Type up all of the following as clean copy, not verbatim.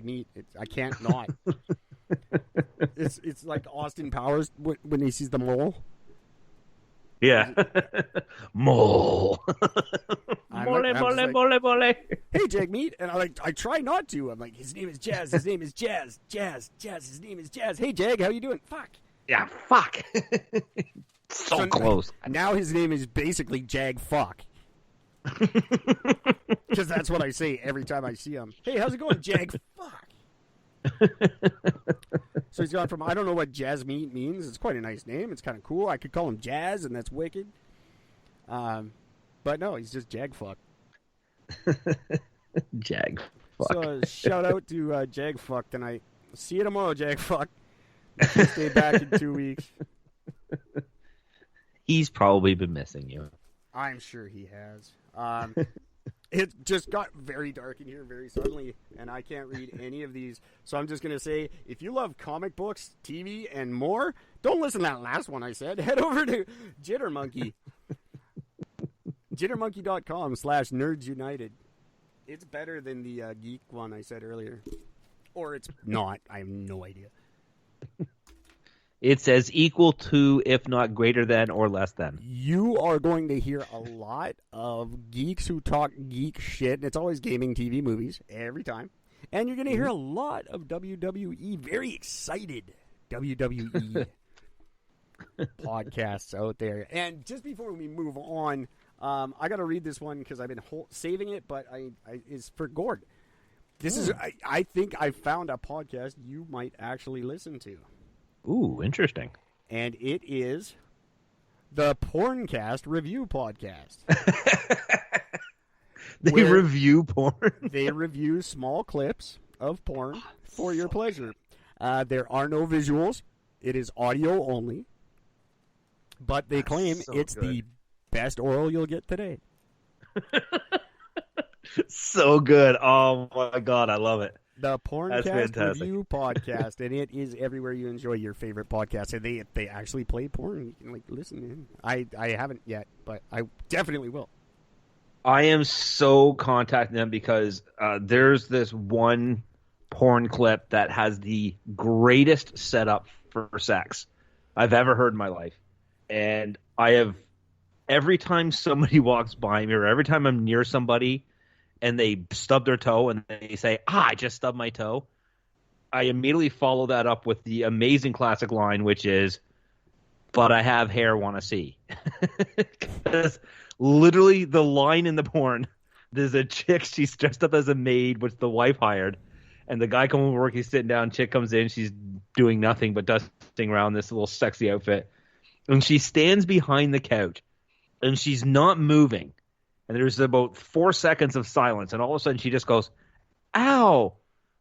Meat. I can't not. It's like Austin Powers when he sees the mole. Yeah. Mole. Mole. Hey, Jag Meat. And I try not to. I'm like, his name is Jazz. His name is Jazz. Jazz. His name is Jazz. Hey, Jag, how you doing? Fuck. Yeah, fuck. so close. Now his name is basically Jag Fuck. Because that's what I say every time I see him. Hey, how's it going, Jag Fuck? So he's gone from, I don't know what Jazz Meat means. It's quite a nice name. It's kind of cool. I could call him Jazz, and that's wicked. But no, he's just Jag Fuck. Jag Fuck. So shout out to Jag Fuck tonight. See you tomorrow, Jag Fuck. Stay back in 2 weeks. He's probably been missing you. I'm sure he has. It just got very dark in here very suddenly, and I can't read any of these. So I'm just going to say, if you love comic books, TV, and more, don't listen to that last one I said. Head over to Jittermonkey. Jittermonkey.com/nerdsunited. It's better than the geek one I said earlier. Or it's not. I have no idea. It says equal to, if not greater than, or less than. You are going to hear a lot of geeks who talk geek shit, and it's always gaming, TV, movies, every time. And you're going to hear a lot of WWE, very excited WWE podcasts out there. And just before we move on, I got to read this one because I've been saving it, but it's for Gord. This is, I think I found a podcast you might actually listen to. Ooh, interesting. And it is the Porncast Review Podcast. They review porn? They review small clips of porn for your pleasure. There are no visuals. It is audio only. But they claim it's the best oral you'll get today. So good. Oh, my God. I love it. The Porncast Review Podcast, and it is everywhere you enjoy your favorite podcast. And they actually play porn. You can listen in. I haven't yet, but I definitely will. I am so contacting them because there's this one porn clip that has the greatest setup for sex I've ever heard in my life. And I have, every time somebody walks by me or every time I'm near somebody and they stub their toe and they say, I just stubbed my toe, I immediately follow that up with the amazing classic line, which is, but I have hair, want to see. Because literally the line in the porn, there's a chick, she's dressed up as a maid, which the wife hired, and the guy comes to work, he's sitting down, chick comes in, she's doing nothing but dusting around this little sexy outfit. And she stands behind the couch, and she's not moving. And there's about 4 seconds of silence, and all of a sudden she just goes, ow,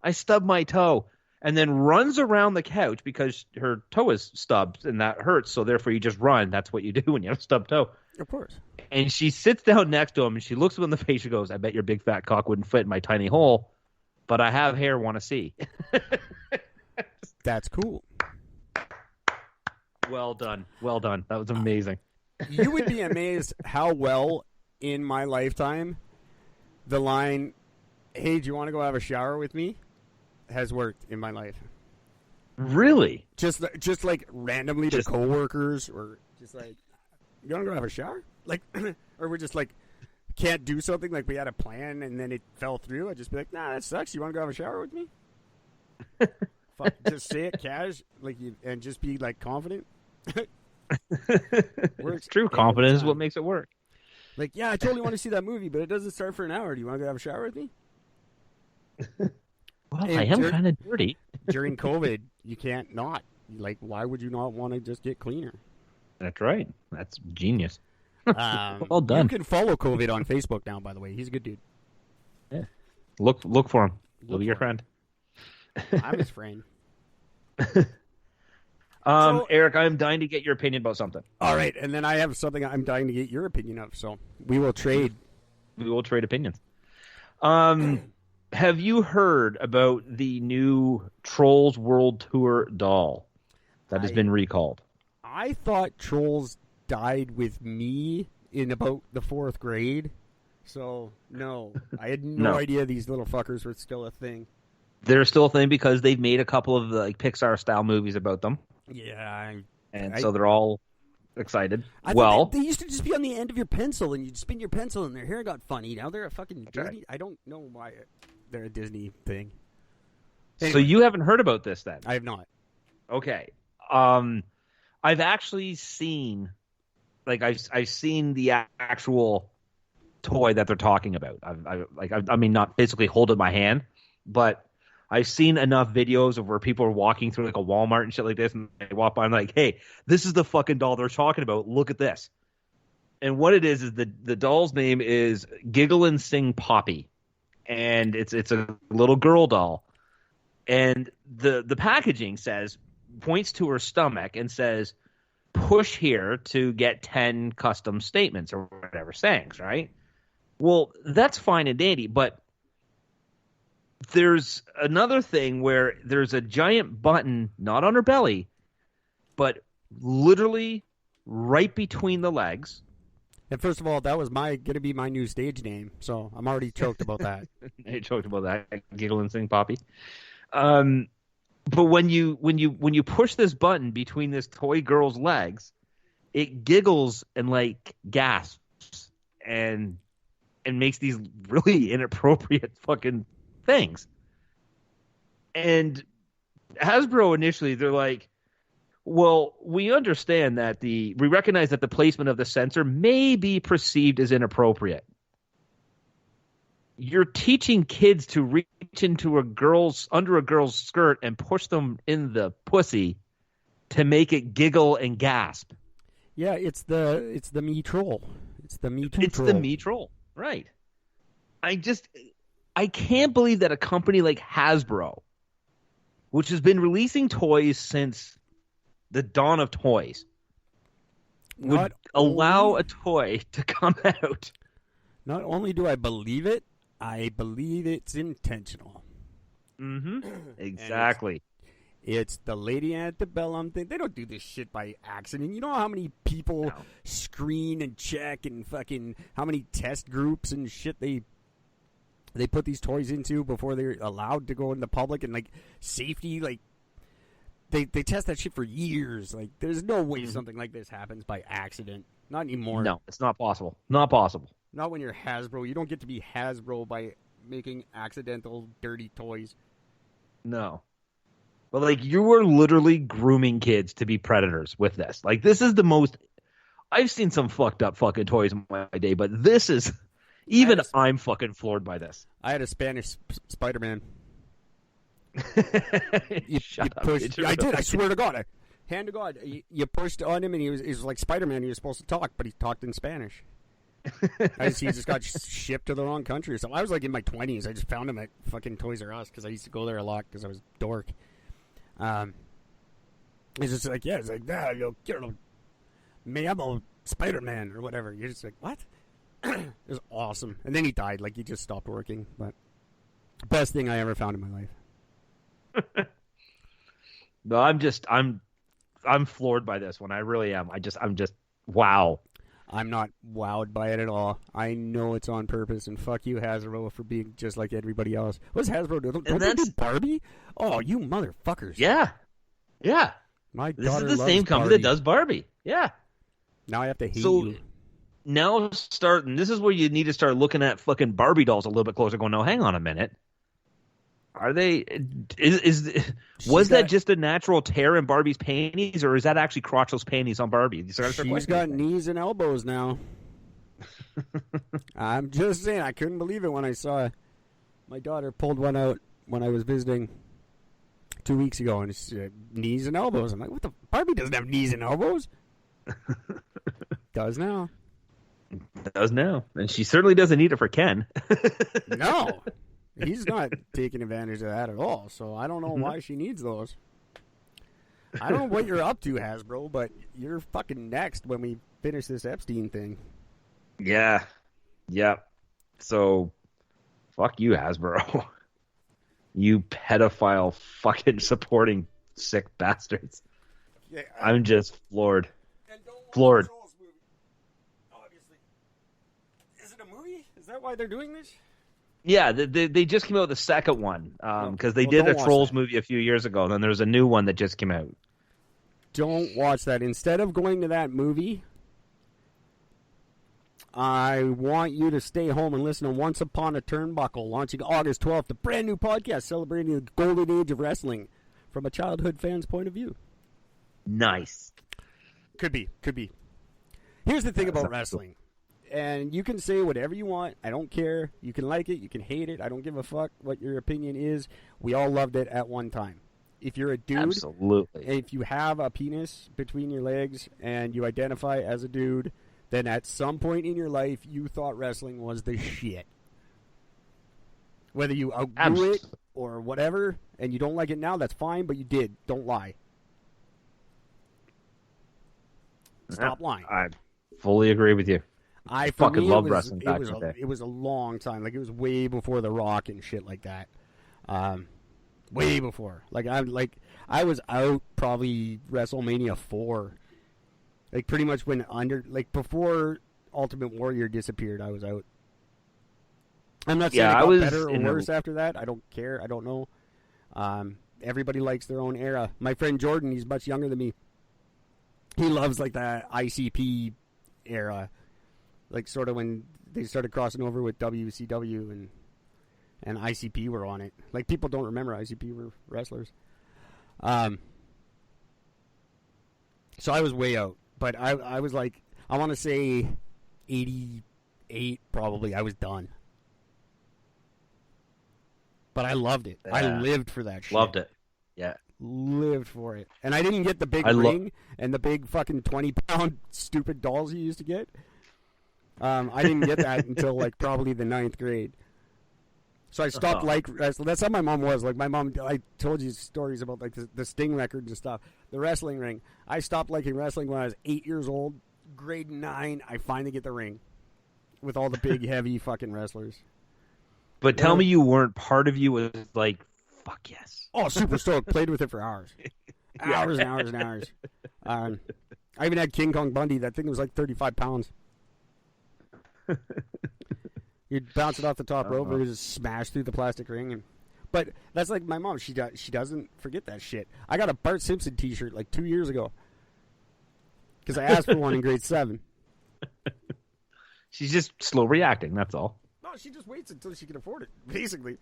I stubbed my toe, and then runs around the couch because her toe is stubbed, and that hurts, so therefore you just run. That's what you do when you have a stubbed toe. Of course. And she sits down next to him, and she looks him in the face, she goes, I bet your big fat cock wouldn't fit in my tiny hole, but I have hair, want to see. That's cool. Well done. Well done. That was amazing. You would be amazed how well in my lifetime the line, hey, do you want to go have a shower with me, has worked in my life. Really? Just like randomly to coworkers, or just like, you want to go have a shower? Like, or we're just like, can't do something, like we had a plan and then it fell through. I'd just be like, nah, that sucks. You want to go have a shower with me? Fuck, just say it cash, like, and just be like confident. It's true. Confidence is what makes it work. Like, yeah, I totally want to see that movie, but it doesn't start for an hour. Do you want to go have a shower with me? Well, I am kind of dirty. During COVID, you can't not. Like, why would you not want to just get cleaner? That's right. That's genius. Well done. You can follow COVID on Facebook now, by the way. He's a good dude. Yeah. Look for him. He'll be your friend. I'm his friend. Eric, I'm dying to get your opinion about something. All right, and then I have something I'm dying to get your opinion of, so we will trade. We will trade opinions. Have you heard about the new Trolls World Tour doll that has been recalled? I thought Trolls died with me in about the 4th grade, so no. I had no idea these little fuckers were still a thing. they're still a thing because they've made a couple of like Pixar style movies about them, Yeah, and so they're all excited. I thought they used to just be on the end of your pencil, and you'd spin your pencil, and their hair got funny. Now they're a fucking Disney. Right. I don't know why they're a Disney thing. So Anyway, you haven't heard about this then? I have not. Okay. I've actually seen, like, I've seen the actual toy that they're talking about. I mean, not physically hold it in my hand, but I've seen enough videos of where people are walking through like a Walmart and shit like this, and they walk by and I'm like, hey, this is the fucking doll they're talking about. Look at this. And what it is the doll's name is Giggle and Sing Poppy, and it's a little girl doll, and the packaging points to her stomach and says, push here to get 10 custom statements or whatever sayings, right? Well, that's fine and dandy, but there's another thing where there's a giant button, not on her belly, but literally right between the legs. And first of all, that was going to be my new stage name, so I'm already choked about that. You choked about that, Giggle and Sing Poppy. But when you push this button between this toy girl's legs, it giggles and like gasps and makes these really inappropriate fucking things. And Hasbro initially, they're like, well, we understand that we recognize that the placement of the sensor may be perceived as inappropriate. You're teaching kids to reach into under a girl's skirt and push them in the pussy to make it giggle and gasp. Yeah, it's the Me Troll. It's the Me Too It's Troll. the Me Troll, right? I can't believe that a company like Hasbro, which has been releasing toys since the dawn of toys, would allow a toy to come out. Not only do I believe it, I believe it's intentional. Mm-hmm. Exactly. It's the Lady Antebellum thing. They don't do this shit by accident. You know how many people screen and check and fucking how many test groups and shit they put these toys into before they're allowed to go in the public, and like safety, like they test that shit for years. Like there's no way something like this happens by accident. Not anymore. No, it's not possible. Not possible. Not when you're Hasbro. You don't get to be Hasbro by making accidental dirty toys. No. But like you were literally grooming kids to be predators with this. Like this is the most I've seen some fucked up fucking toys in my day, but this is I'm fucking floored by this. I had a Spanish Spider-Man. Shut up. Pushed, I did. I swear to God. Hand to God. You pushed on him, and he was like Spider-Man. He was supposed to talk, but he talked in Spanish. He just got shipped to the wrong country or something. I was like in my 20s. I just found him at fucking Toys R Us because I used to go there a lot because I was a dork. He's just like, yeah, it's like, yo quiero me llamo Spider-Man or whatever. You're just like, what? It was awesome. And then he died. Like, he just stopped working. But best thing I ever found in my life. No, I'm floored by this one. I really am. I'm just wow. I'm not wowed by it at all. I know it's on purpose, and fuck you, Hasbro, for being just like everybody else. What's Hasbro do? Don't they do Barbie? Oh, you motherfuckers. Yeah. Yeah. My This daughter is the loves same company Barbie. that does Barbie. Yeah. Now I have to hate So you. now this is where you need to start looking at fucking Barbie dolls a little bit closer, going, no, hang on a minute. Are they was that just a natural tear in Barbie's panties, or is that actually crotchless panties on Barbie? She's got knees and elbows now. I'm just saying, I couldn't believe it when I saw my daughter pulled one out when I was visiting 2 weeks ago, and it's knees and elbows. I'm like, what the? Barbie doesn't have knees and elbows. Does now. Does now, and she certainly doesn't need it for Ken. No. He's not taking advantage of that at all, so I don't know why she needs those. I don't know what you're up to, Hasbro, but you're fucking next when we finish this Epstein thing. Yeah. So, fuck you, Hasbro. You pedophile fucking supporting sick bastards. Yeah, I'm just floored. And don't watch Floored. the Trolls movie. Obviously. Is it a movie? Is that why they're doing this? Yeah, they just came out with the second one because they Well, did a don't watch Trolls that. movie a few years ago, and then there's a new one that just came out. Don't watch that. Instead of going to that movie, I want you to stay home and listen to Once Upon a Turnbuckle, launching August 12th, a brand new podcast celebrating the golden age of wrestling from a childhood fan's point of view. Nice. Could be. Here's the thing about wrestling. And you can say whatever you want. I don't care. You can like it. You can hate it. I don't give a fuck what your opinion is. We all loved it at one time. If you're a dude, Absolutely. if you have a penis between your legs and you identify as a dude, then at some point in your life you thought wrestling was the shit. Whether you outgrew it or whatever, and you don't like it now, that's fine, but you did. Don't lie. Stop lying. I fully agree with you. I fucking loved wrestling back in the day. It was a long time. Like, it was way before The Rock and shit like that. Way before. I was out probably WrestleMania 4. Like, pretty much before Ultimate Warrior disappeared, I was out. I'm not saying it got better or worse after that. I don't care. I don't know. Everybody likes their own era. My friend Jordan, he's much younger than me. He loves, like, the ICP era. Like, sort of when they started crossing over with WCW and ICP were on it. Like, people don't remember ICP were wrestlers. So I was way out. But I was like, I want to say 88 probably. I was done. But I loved it. I lived for that shit. Loved it. Yeah. Lived for it. And I didn't get the big ring and the big fucking 20-pound stupid dolls you used to get. I didn't get that until, like, probably the 9th grade. So I stopped wrestling. That's how my mom was. Like, my mom, I told you stories about, like, the Sting records and stuff. The wrestling ring. I stopped liking wrestling when I was 8 years old. Grade 9, I finally get the ring. With all the big, heavy fucking wrestlers. But tell me you weren't part of you was like, fuck yes. Oh, super stoked. Played with it for hours. Hours and hours and hours. I even had King Kong Bundy. That thing was like 35 pounds. You'd bounce it off the top rope and it would just smash through the plastic ring. But that's like my mom. She doesn't forget that shit. I got a Bart Simpson t-shirt like 2 years ago. Because I asked for one in grade 7. She's just slow reacting, that's all. No, she just waits until she can afford it, basically.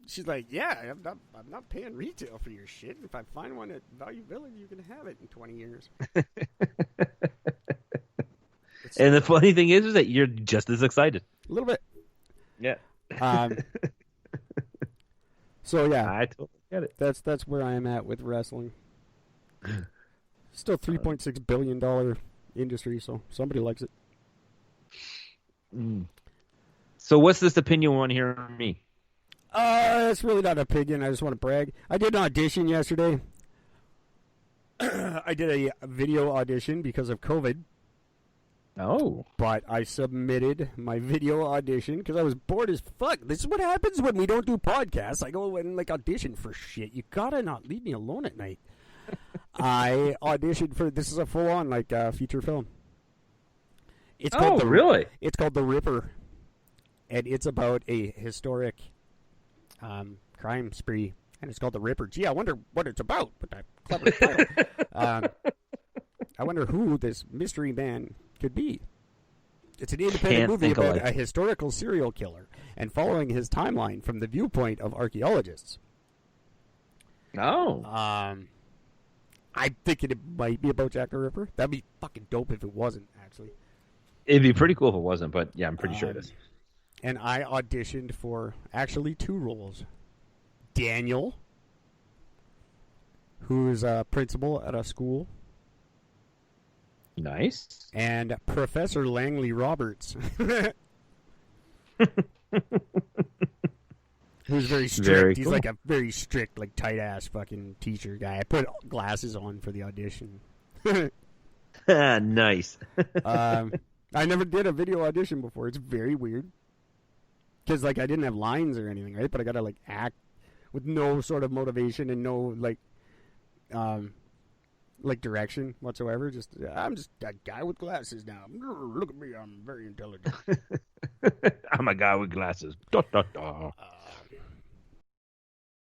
She's like, yeah, I'm not paying retail for your shit. If I find one at Value Village, you can have it in 20 years. And the funny thing is that you're just as excited. A little bit. Yeah. So yeah, I totally get it. That's where I am at with wrestling. Still $3.6 billion industry, so somebody likes it. So what's this opinion you want to hear from me? It's really not an opinion. I just want to brag. I did an audition yesterday. I did a video audition because of COVID. Oh. But I submitted my video audition because I was bored as fuck. This is what happens when we don't do podcasts. I go and, like, audition for shit. You gotta not leave me alone at night. I auditioned for, this is a full-on, like, feature film. It's called really? It's called The Ripper. And it's about a historic crime spree. And it's called The Ripper. Gee, I wonder what it's about. But that clever title. I wonder who this mystery man could be. It's an independent movie about a historical serial killer and following his timeline from the viewpoint of archaeologists. Oh. I think it might be about Jack the Ripper. That'd be fucking dope if it wasn't, actually. It'd be pretty cool if it wasn't, but yeah, I'm pretty sure it is. And I auditioned for actually 2 roles. Daniel, who's a principal at a school. Nice. And Professor Langley Roberts. Who's very strict. Very He's cool. like a very strict, like, tight-ass fucking teacher guy. I put glasses on for the audition. Nice. I never did a video audition before. It's very weird. Because, like, I didn't have lines or anything, right? But I got to, like, act with no sort of motivation and no, like direction whatsoever. I'm just a guy with glasses now. Look at me, I'm very intelligent. I'm a guy with glasses. Da, da, da.